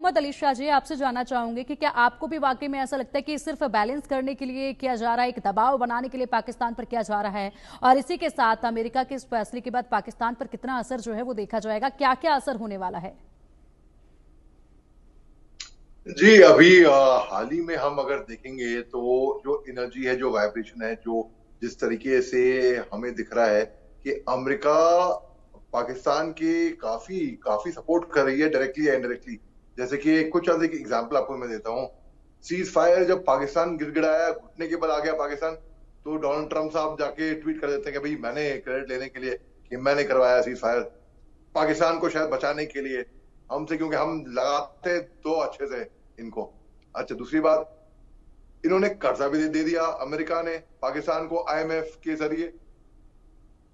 मोहम्मद अली शाह जी, आपसे जानना चाहूंगे कि क्या आपको भी वाकई में ऐसा लगता है कि सिर्फ बैलेंस करने के लिए किया जा रहा है, एक दबाव बनाने के लिए पाकिस्तान पर किया जा रहा है, और इसी के साथ अमेरिका के इस फैसले के बाद पाकिस्तान पर कितना असर जो है वो देखा जाएगा, क्या क्या असर होने वाला है? जी अभी हाल ही में हम अगर देखेंगे तो जो एनर्जी है, जो वाइब्रेशन है, जो जिस तरीके से हमें दिख रहा है कि अमेरिका पाकिस्तान के काफी काफी सपोर्ट कर रही है, डायरेक्टली या इनडायरेक्टली। जैसे कि कुछ अधिक एग्जांपल आपको मैं देता हूँ। सीज फायर जब पाकिस्तान गिड़गिड़ाया, घुटने के बल आ गया पाकिस्तान, तो डोनाल्ड ट्रंप साहब जाके ट्वीट कर देते हैं कि भाई मैंने क्रेडिट लेने के लिए कि मैंने करवाया सीज फायर, पाकिस्तान को शायद बचाने के लिए हमसे, क्योंकि हम लगाते तो अच्छे से इनको। अच्छा, दूसरी बात, इन्होंने कर्जा भी दे दिया अमेरिका ने पाकिस्तान को आईएमएफ के जरिए,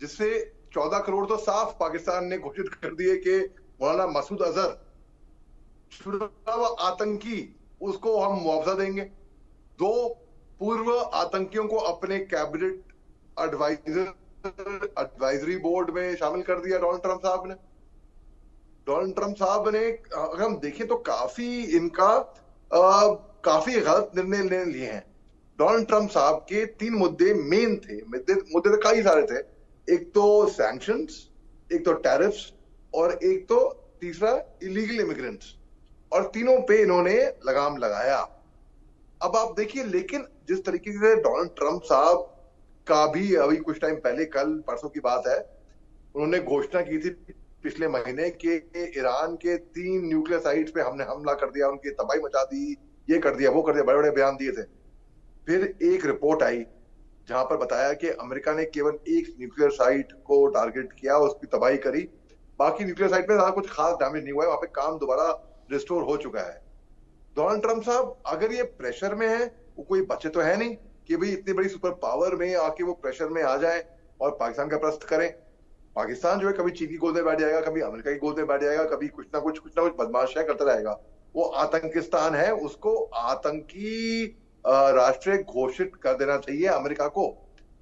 जिससे 14 करोड़ तो साफ पाकिस्तान ने घोषित कर दिए कि मौलाना मसूद अजहर शुरा व आतंकी, उसको हम मुआवजा देंगे। दो पूर्व आतंकियों को अपने कैबिनेट एडवाइजरी बोर्ड में शामिल कर दिया डोनाल्ड ट्रंप साहब ने। अगर हम देखें तो काफी इनका काफी गलत निर्णय ले लिए हैं। डोनाल्ड ट्रंप साहब के 3 मुद्दे मेन थे, मुद्दे तो कई सारे थे। एक तो सैंक्शंस, एक तो टैरिफ्स, और एक तो तीसरा इलीगल इमिग्रेंट्स, और तीनों पे इन्होंने लगाम लगाया। अब आप देखिए, लेकिन जिस तरीके से डोनाल्ड ट्रंप साहब का भी अभी कुछ टाइम पहले, कल परसों की बात है, उन्होंने घोषणा की थी पिछले महीने कि ईरान के 3 न्यूक्लियर साइट्स पे हमने हमला कर दिया, उनकी तबाही मचा दी, ये कर दिया, वो कर दिया, बड़े बड़े बयान दिए थे। फिर एक रिपोर्ट आई जहां पर बताया कि अमेरिका ने केवल एक न्यूक्लियर साइट को टारगेट किया, उसकी तबाही करी, बाकी न्यूक्लियर साइट में ज्यादा कुछ खास डैमेज नहीं हुआ है, वहां पे काम दोबारा रिस्टोर हो चुका है। डोनाल्ड ट्रंप साहब अगर ये प्रेशर में है, वो कोई बच्चे तो है नहीं कि भाई इतनी बड़ी सुपर पावर में आके वो प्रेशर में आ जाए और पाकिस्तान का प्रस्त करें। पाकिस्तान जो है कभी चीन की गोद में बैठ जाएगा, कभी अमेरिका की गोद में बैठ जाएगा, कभी कुछ ना कुछ बदमाशियां करता रहेगा। वो आतंकिस्तान है, उसको आतंकी राष्ट्र घोषित कर देना चाहिए अमेरिका को।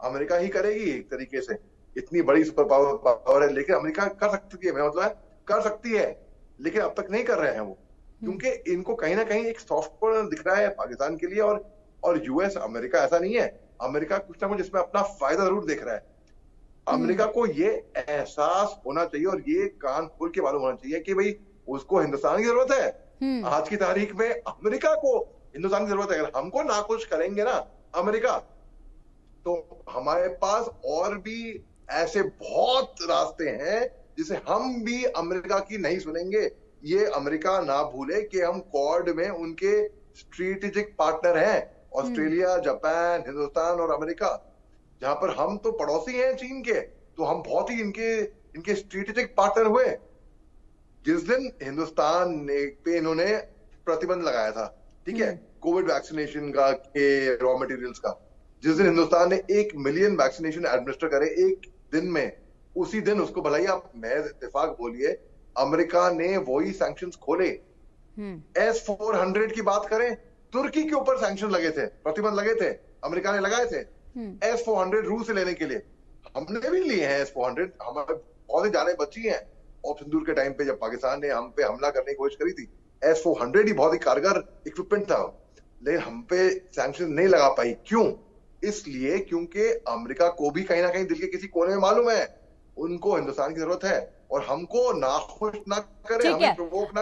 अमेरिका ही करेगी एक तरीके से, इतनी बड़ी सुपर पावर है। लेकिन अमेरिका कर सकती है, मेरा मतलब है कर सकती है, लेकिन अब तक नहीं कर रहे हैं वो, क्योंकि इनको कहीं ना कहीं एक सॉफ्ट कॉर्नर दिख रहा है पाकिस्तान के लिए। और यूएस, अमेरिका ऐसा नहीं है, अमेरिका कुछ ना कुछ इसमें अपना फायदा जरूर देख रहा है। हम्म। अमेरिका को ये एहसास होना चाहिए और ये कान खोल के मालूम होना चाहिए कि भाई उसको हिंदुस्तान की जरूरत है। हम्म। आज की तारीख में अमेरिका को हिंदुस्तान की जरूरत है। अगर हमको नाखुश करेंगे ना अमेरिका, तो हमारे पास और भी ऐसे बहुत रास्ते हैं जिसे हम भी अमेरिका की नहीं सुनेंगे। ये अमेरिका ना भूले कि हम क्वाड में उनके स्ट्रेटेजिक पार्टनर हैं, हम्म। ऑस्ट्रेलिया, जापान, हिंदुस्तान और अमेरिका। जहां पर हम तो पड़ोसी हैं चीन के, तो हम बहुत ही इनके इनके स्ट्रेटेजिक पार्टनर हुए। जिस दिन हिंदुस्तान ने पे इन्होंने प्रतिबंध लगाया था, ठीक है, हम्म। कोविड वैक्सीनेशन का, के रॉ मटेरियल्स का, जिस दिन हिंदुस्तान ने 1 मिलियन वैक्सीनेशन एडमिनिस्टर करे एक दिन में, उसी दिन उसको भलाई आप मैं इत्तेफाक बोलिए, अमेरिका ने वही सैंक्शंस खोले। हम्म। S-400 की बात करें, तुर्की के ऊपर सैंक्शन लगे थे, प्रतिबंध लगे थे, अमेरिका ने लगाए थे। हम्म। S-400 रूस से लेने के लिए हमने भी लिए हैं। S-400 हमारे बहुत ही जाने बची हैं। और सिंदूर के टाइम पे जब पाकिस्तान ने हम पे हमला करने की कोशिश करी थी, S-400 ही बहुत ही कारगर इक्विपमेंट था, लेकिन हम पे सैंक्शन नहीं लगा पाई। क्यों? इसलिए क्योंकि अमेरिका को भी कहीं ना कहीं दिल के किसी कोने में मालूम है उनको हिंदुस्तान की जरूरत है, और हमको नाखुश ना करे, ठीक हमें है। प्रवोक ना